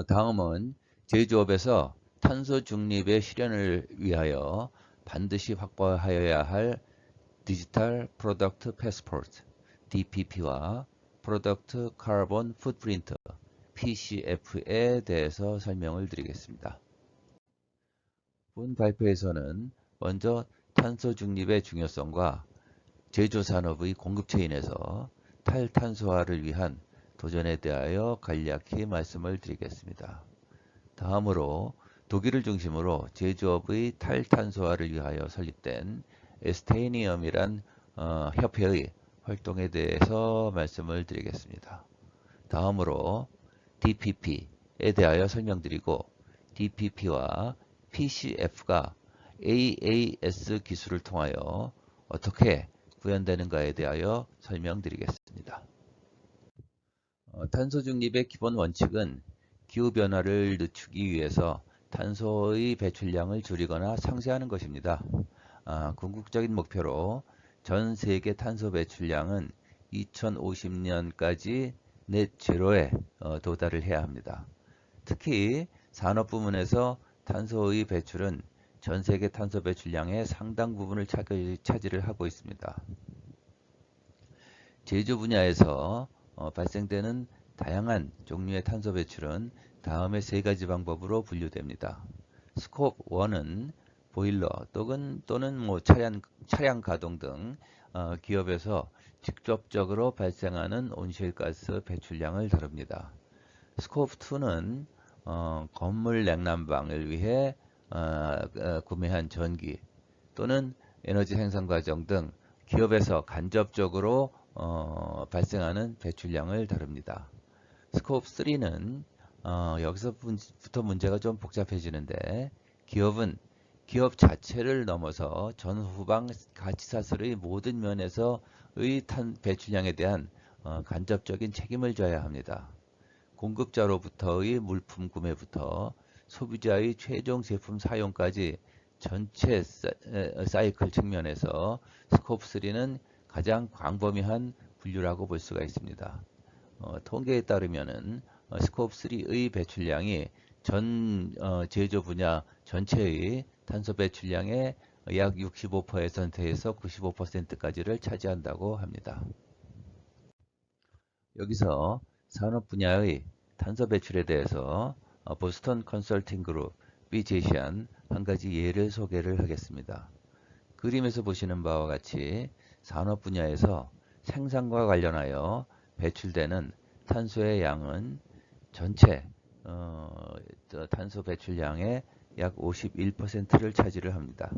다음은 제조업에서 탄소 중립의 실현을 위하여 반드시 확보하여야 할 디지털 프로덕트 패스포트 DPP와 프로덕트 카본 풋프린트 PCF에 대해서 설명을 드리겠습니다. 본 발표에서는 먼저 탄소 중립의 중요성과 제조산업의 공급체인에서 탈탄소화를 위한 도전에 대하여 간략히 말씀을 드리겠습니다. 다음으로 독일을 중심으로 제조업의 탈탄소화를 위하여 설립된 에스테니엄이란 협회의 활동에 대해서 말씀을 드리겠습니다. 다음으로 DPP에 대하여 설명드리고 DPP와 PCF가 AAS 기술을 통하여 어떻게 구현되는가에 대하여 설명드리겠습니다. 탄소 중립의 기본 원칙은 기후변화를 늦추기 위해서 탄소의 배출량을 줄이거나 상쇄하는 것입니다. 궁극적인 목표로 전 세계 탄소 배출량은 2050년까지 넷 제로에 도달을 해야 합니다. 특히 산업 부문에서 탄소의 배출은 전 세계 탄소 배출량의 상당 부분을 차지를 하고 있습니다. 제조 분야에서 발생되는 다양한 종류의 탄소 배출은 다음의 세 가지 방법으로 분류됩니다. 스코프 1은 보일러 또는 차량 가동 등 기업에서 직접적으로 발생하는 온실가스 배출량을 다룹니다. 스코프 2는 건물 냉난방을 위해 구매한 전기 또는 에너지 생산 과정 등 기업에서 간접적으로 발생하는 배출량을 다룹니다. 스코프 3는 여기서부터 문제가 좀 복잡해지는데 기업은 기업 자체를 넘어서 전후방 가치사슬의 모든 면에서의 배출량에 대한 간접적인 책임을 져야 합니다. 공급자로부터의 물품 구매부터 소비자의 최종 제품 사용까지 전체 사이클 측면에서 스코프 3는 가장 광범위한 분류라고 볼 수가 있습니다. 통계에 따르면은 스코프 3의 배출량이 전 제조 분야 전체의 탄소 배출량의 약 65%에서 95%까지를 차지한다고 합니다. 여기서 산업 분야의 탄소 배출에 대해서 보스턴 컨설팅 그룹이 제시한 한 가지 예를 소개를 하겠습니다. 그림에서 보시는 바와 같이 산업 분야에서 생산과 관련하여 배출되는 탄소의 양은 전체 탄소 배출량의 약 51%를 차지를 합니다.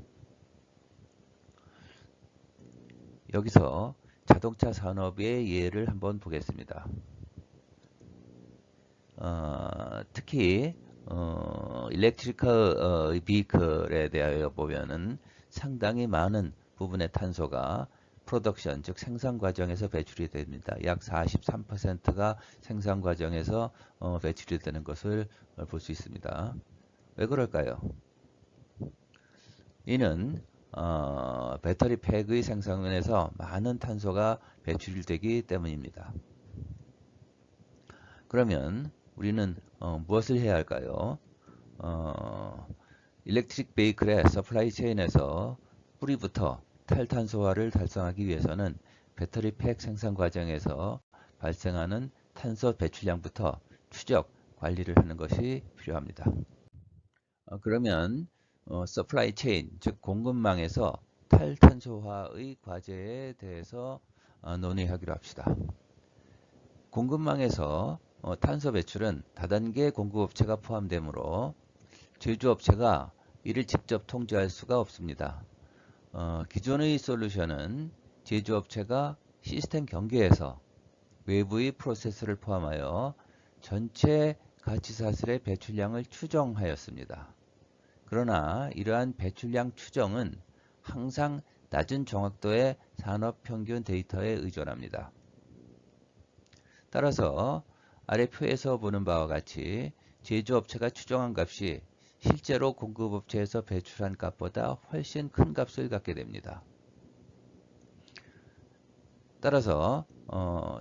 여기서 자동차 산업의 예를 한번 보겠습니다. 특히 일렉트리컬 비클에 대하여 보면은 상당히 많은 부분의 탄소가 프로덕션, 즉 생산 과정에서 배출이 됩니다. 약 43%가 생산 과정에서 배출이 되는 것을 볼 수 있습니다. 왜 그럴까요? 이는 배터리 팩의 생산에서 많은 탄소가 배출되기 때문입니다. 그러면 우리는 무엇을 해야 할까요? 일렉트릭 베이클의 서플라이 체인에서 뿌리부터 탈탄소화를 달성하기 위해서는 배터리 팩 생산 과정에서 발생하는 탄소 배출량부터 추적, 관리를 하는 것이 필요합니다. 그러면 서플라이 체인, 즉 공급망에서 탈탄소화의 과제에 대해서 논의하기로 합시다. 공급망에서 탄소 배출은 다단계 공급업체가 포함되므로 제조업체가 이를 직접 통제할 수가 없습니다. 기존의 솔루션은 제조업체가 시스템 경계에서 외부의 프로세스를 포함하여 전체 가치사슬의 배출량을 추정하였습니다. 그러나 이러한 배출량 추정은 항상 낮은 정확도의 산업평균 데이터에 의존합니다. 따라서 아래 표에서 보는 바와 같이 제조업체가 추정한 값이 실제로 공급업체에서 배출한 값보다 훨씬 큰 값을 갖게 됩니다. 따라서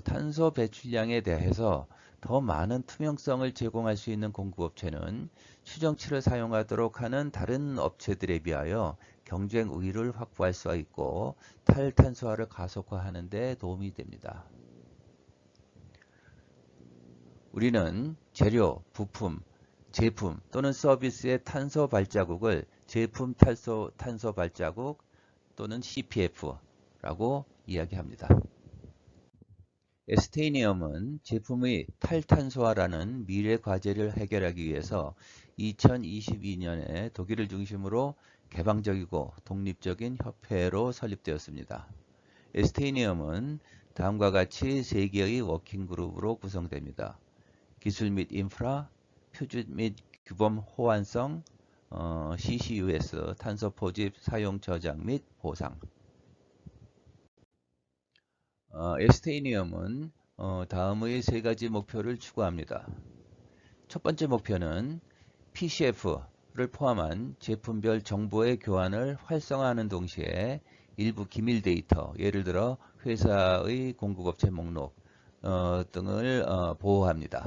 탄소 배출량에 대해서 더 많은 투명성을 제공할 수 있는 공급업체는 추정치를 사용하도록 하는 다른 업체들에 비하여 경쟁 우위를 확보할 수가 있고 탈탄소화를 가속화하는 데 도움이 됩니다. 우리는 재료, 부품, 제품 또는 서비스의 탄소 발자국을 제품 탄소 발자국 또는 CPF라고 이야기합니다. 에스테이니엄은 제품의 탈탄소화라는 미래 과제를 해결하기 위해서 2022년에 독일을 중심으로 개방적이고 독립적인 협회로 설립되었습니다. 에스테이니엄은 다음과 같이 3개의 워킹그룹으로 구성됩니다. 기술 및 인프라, 표준 및 규범 호환성, CCUS, 탄소 포집, 사용 저장 및 보상. 에스테이니엄은 다음의 3가지 목표를 추구합니다. 첫 번째 목표는 PCF를 포함한 제품별 정보의 교환을 활성화하는 동시에 일부 기밀 데이터, 예를 들어 회사의 공급업체 목록 등을 보호합니다.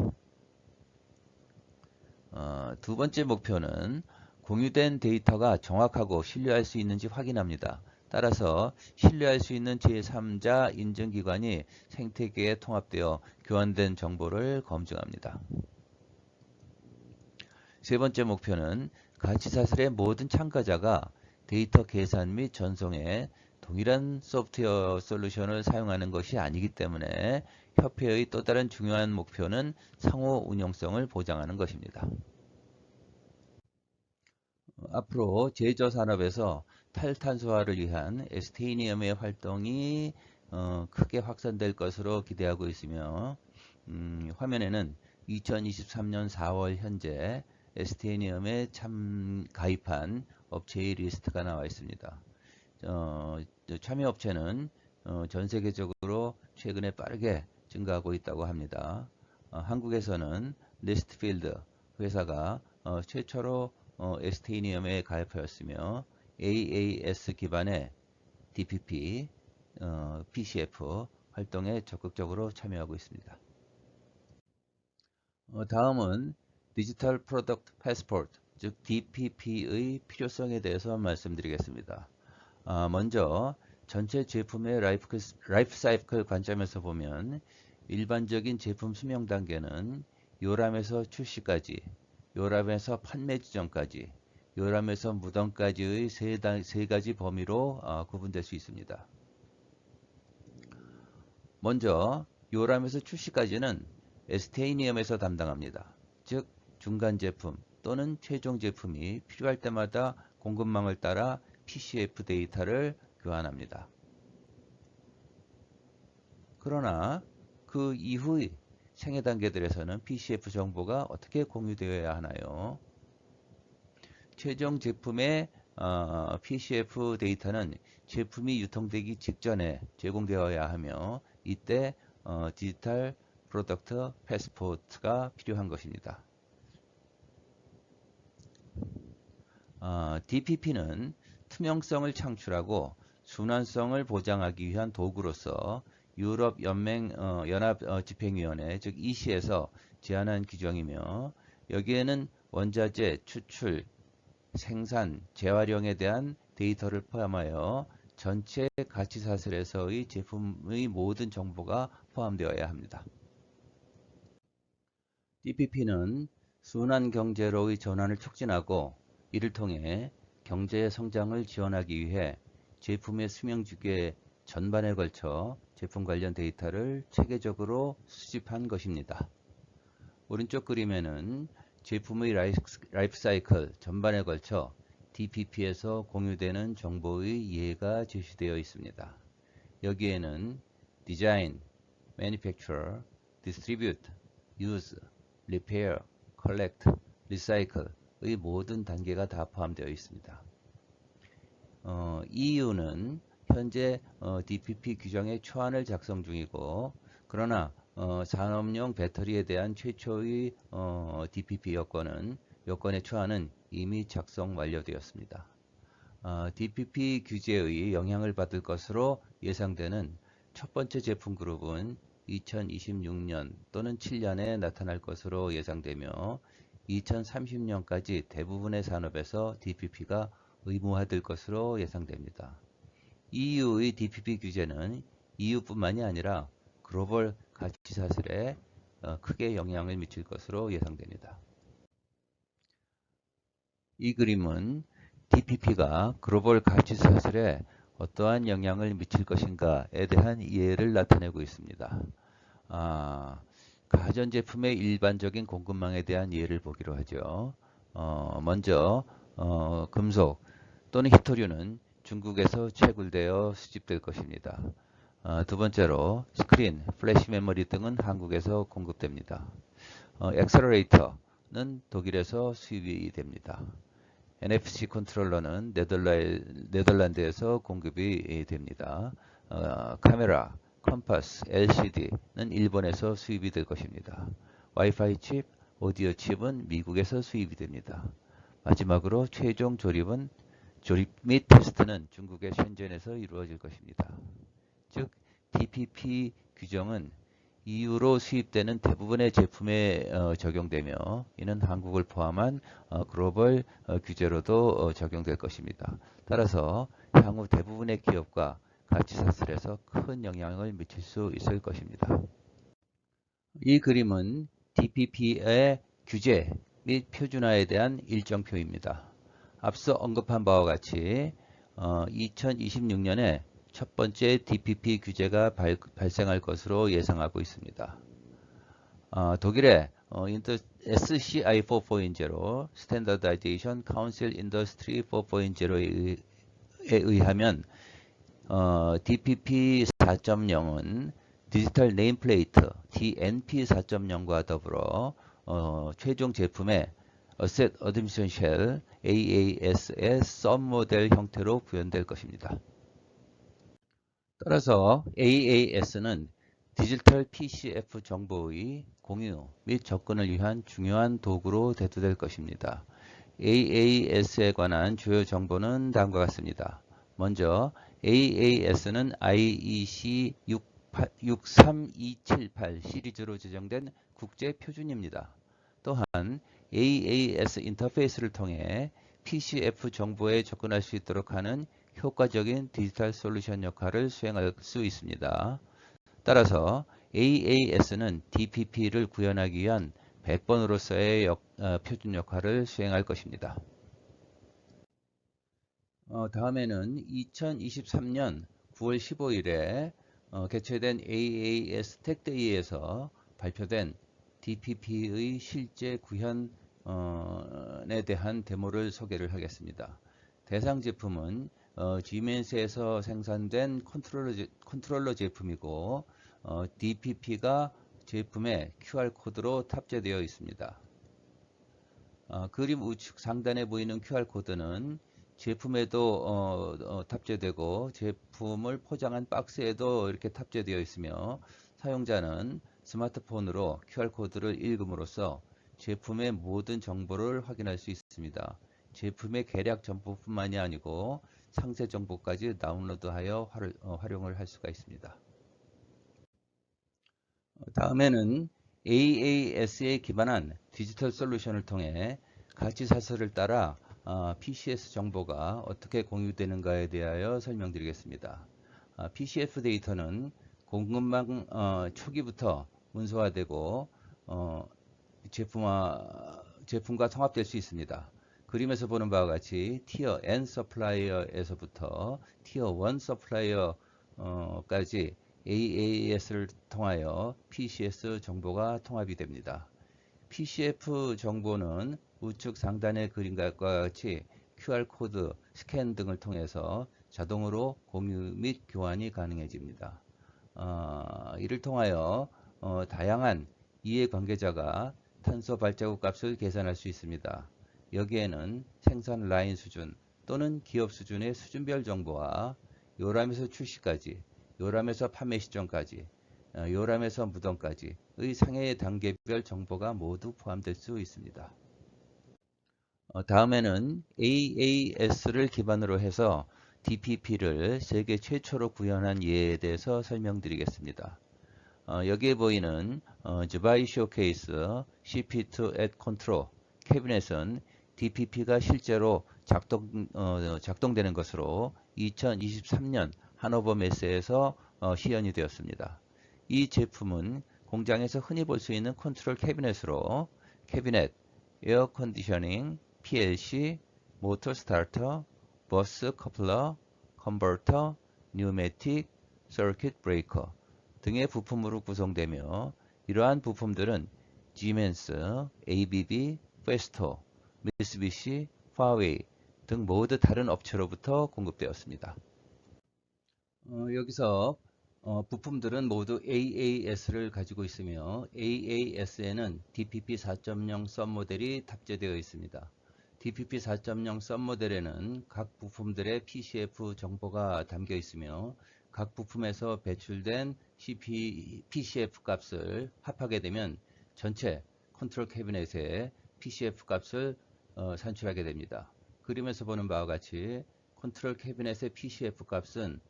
두 번째 목표는 공유된 데이터가 정확하고 신뢰할 수 있는지 확인합니다. 따라서 신뢰할 수 있는 제3자 인증기관이 생태계에 통합되어 교환된 정보를 검증합니다. 세 번째 목표는 가치사슬의 모든 참가자가 데이터 계산 및 전송에 동일한 소프트웨어 솔루션을 사용하는 것이 아니기 때문에 협회의 또 다른 중요한 목표는 상호 운용성을 보장하는 것입니다. 앞으로 제조산업에서 탈탄소화를 위한 에스테이니엄의 활동이 크게 확산될 것으로 기대하고 있으며 화면에는 2023년 4월 현재 에스테이니엄에 가입한 업체의 리스트가 나와 있습니다. 참여 업체는 전 세계적으로 최근에 빠르게 증가하고 있다고 합니다. 한국에서는 네스트필드 회사가 최초로 에스테이니엄에 가입하였으며 AAS 기반의 DPP, PCF 활동에 적극적으로 참여하고 있습니다. 다음은 디지털 프로덕트 패스포트, 즉 DPP의 필요성에 대해서 말씀드리겠습니다. 먼저 전체 제품의 라이프 사이클 관점에서 보면 일반적인 제품 수명 단계는 요람에서 출시까지, 요람에서 판매 지점까지, 요람에서 무덤까지의 세 가지 범위로 구분될 수 있습니다. 먼저 요람에서 출시까지는 에스테이니엄에서 담당합니다. 즉 중간 제품 또는 최종 제품이 필요할 때마다 공급망을 따라 PCF 데이터를 교환합니다. 그러나 그 이후의 생애 단계들에서는 PCF 정보가 어떻게 공유되어야 하나요? 최종 제품의 PCF 데이터는 제품이 유통되기 직전에 제공되어야 하며 이때 디지털 프로덕트 패스포트가 필요한 것입니다. DPP는 투명성을 창출하고 순환성을 보장하기 위한 도구로서 유럽 연합 집행위원회 즉 EC에서 제안한 규정이며 여기에는 원자재 추출, 생산, 재활용에 대한 데이터를 포함하여 전체 가치사슬에서의 제품의 모든 정보가 포함되어야 합니다. DPP는 순환 경제로의 전환을 촉진하고 이를 통해 경제의 성장을 지원하기 위해 제품의 수명주기의 전반에 걸쳐 제품 관련 데이터를 체계적으로 수집한 것입니다. 오른쪽 그림에는 제품의 라이프 사이클 전반에 걸쳐 DPP에서 공유되는 정보의 예가 제시되어 있습니다. 여기에는 디자인, manufacture, distribute, use, repair, collect, recycle의 모든 단계가 다 포함되어 있습니다. EU는 현재 DPP 규정의 초안을 작성 중이고 그러나 산업용 배터리에 대한 최초의 DPP 여건의 초안은 이미 작성 완료되었습니다. DPP 규제의 영향을 받을 것으로 예상되는 첫 번째 제품 그룹은 2026년 또는 7년에 나타날 것으로 예상되며 2030년까지 대부분의 산업에서 DPP가 의무화될 것으로 예상됩니다. EU의 DPP 규제는 EU뿐만이 아니라 글로벌 가치사슬에 크게 영향을 미칠 것으로 예상됩니다. 이 그림은 DPP가 글로벌 가치사슬에 어떠한 영향을 미칠 것인가에 대한 이해를 나타내고 있습니다. 가전제품의 일반적인 공급망에 대한 이해를 보기로 하죠. 먼저 금속 또는 히토류는 중국에서 채굴되어 수집될 것입니다. 두 번째로 스크린, 플래시 메모리 등은 한국에서 공급됩니다. 액셀러레이터는 독일에서 수입이 됩니다. NFC 컨트롤러는 네덜란드에서 공급이 됩니다. 카메라, 컴파스, LCD는 일본에서 수입이 될 것입니다. 와이파이 칩, 오디오 칩은 미국에서 수입이 됩니다. 마지막으로 최종 조립 및 테스트는 중국의 셴젠에서 이루어질 것입니다. 즉, DPP 규정은 EU로 수입되는 대부분의 제품에 적용되며 이는 한국을 포함한 글로벌 규제로도 적용될 것입니다. 따라서 향후 대부분의 기업과 가치사슬에서 큰 영향을 미칠 수 있을 것입니다. 이 그림은 DPP의 규제 및 표준화에 대한 일정표입니다. 앞서 언급한 바와 같이 2026년에 첫 번째 DPP 규제가 발생할 것으로 예상하고 있습니다. 독일의 SCI 4.0 Standardization Council Industry 4.0에 의하면 DPP 4.0은 디지털 네임플레이트 DNP 4.0과 더불어 최종 제품의 Asset Admission Shell AAS의 썸모델 형태로 구현될 것입니다. 따라서 AAS는 디지털 PCF 정보의 공유 및 접근을 위한 중요한 도구로 대두될 것입니다. AAS에 관한 주요 정보는 다음과 같습니다. 먼저 AAS는 IEC 63278 시리즈로 제정된 국제 표준입니다. 또한 AAS 인터페이스를 통해 PCF 정보에 접근할 수 있도록 하는 효과적인 디지털 솔루션 역할을 수행할 수 있습니다. 따라서 AAS는 DPP를 구현하기 위한 백번으로서의 표준 역할을 수행할 것입니다. 다음에는 2023년 9월 15일에 개최된 AAS 텍데이에서 발표된 DPP의 실제 구현에 대한 데모를 소개를 하겠습니다. 대상 제품은 지멘스에서 생산된 컨트롤러 제품이고 DPP가 제품에 QR코드로 탑재되어 있습니다. 그림 우측 상단에 보이는 QR코드는 제품에도 탑재되고 제품을 포장한 박스에도 이렇게 탑재되어 있으며 사용자는 스마트폰으로 QR코드를 읽음으로써 제품의 모든 정보를 확인할 수 있습니다. 제품의 계략 정보뿐만이 아니고 상세 정보까지 다운로드하여 활용을 할 수가 있습니다. 다음에는 AAS에 기반한 디지털 솔루션을 통해 가치사슬을 따라 PCS 정보가 어떻게 공유되는가에 대하여 설명드리겠습니다. PCF 데이터는 공급망 초기부터 문서화되고 제품과 통합될 수 있습니다. 그림에서 보는 바와 같이 티어 N 서플라이어에서부터 티어 1 서플라이어까지 AAS를 통하여 PCS 정보가 통합이 됩니다. PCF 정보는 우측 상단의 그림과 같이 QR코드, 스캔 등을 통해서 자동으로 공유 및 교환이 가능해집니다. 이를 통하여 다양한 이해관계자가 탄소 발자국 값을 계산할 수 있습니다. 여기에는 생산 라인 수준 또는 기업 수준의 수준별 정보와 요람에서 출시까지, 요람에서 판매 시점까지, 요람에서 무덤까지의 상해 단계별 정보가 모두 포함될 수 있습니다. 다음에는 AAS를 기반으로 해서 DPP를 세계 최초로 구현한 예에 대해서 설명드리겠습니다. 여기에 보이는 Zubai Showcase CP2 at Control 캐비넷은 DPP가 실제로 작동되는 것으로 2023년 하노버 메스에서 시연이 되었습니다. 이 제품은 공장에서 흔히 볼 수 있는 컨트롤 캐비넷으로 캐비넷, 에어 컨디셔닝, PLC, 모터 스타터, 버스 커플러, 컨버터, 뉴매틱, 서킷 브레이커 등의 부품으로 구성되며 이러한 부품들은 지멘스, ABB, 페스토, 미쓰비시, 화웨이 등 모두 다른 업체로부터 공급되었습니다. 여기서 부품들은 모두 AAS를 가지고 있으며 AAS에는 DPP 4.0 썸모델이 탑재되어 있습니다. DPP 4.0 썸모델에는 각 부품들의 PCF 정보가 담겨 있으며 각 부품에서 배출된 PCF 값을 합하게 되면 전체 컨트롤 캐비넷의 PCF 값을 산출하게 됩니다. 그림에서 보는 바와 같이 컨트롤 캐비넷의 PCF 값은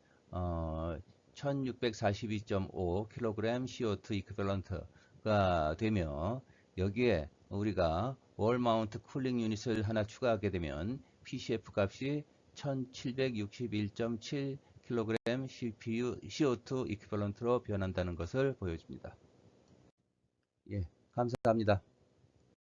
1642.5kg CO2 이퀴벌런트가 되며 여기에 우리가 월 마운트 쿨링 유닛을 하나 추가하게 되면 PCF 값이 1761.7kg CO2 이퀴벌런트로 변한다는 것을 보여줍니다. 예, 감사합니다.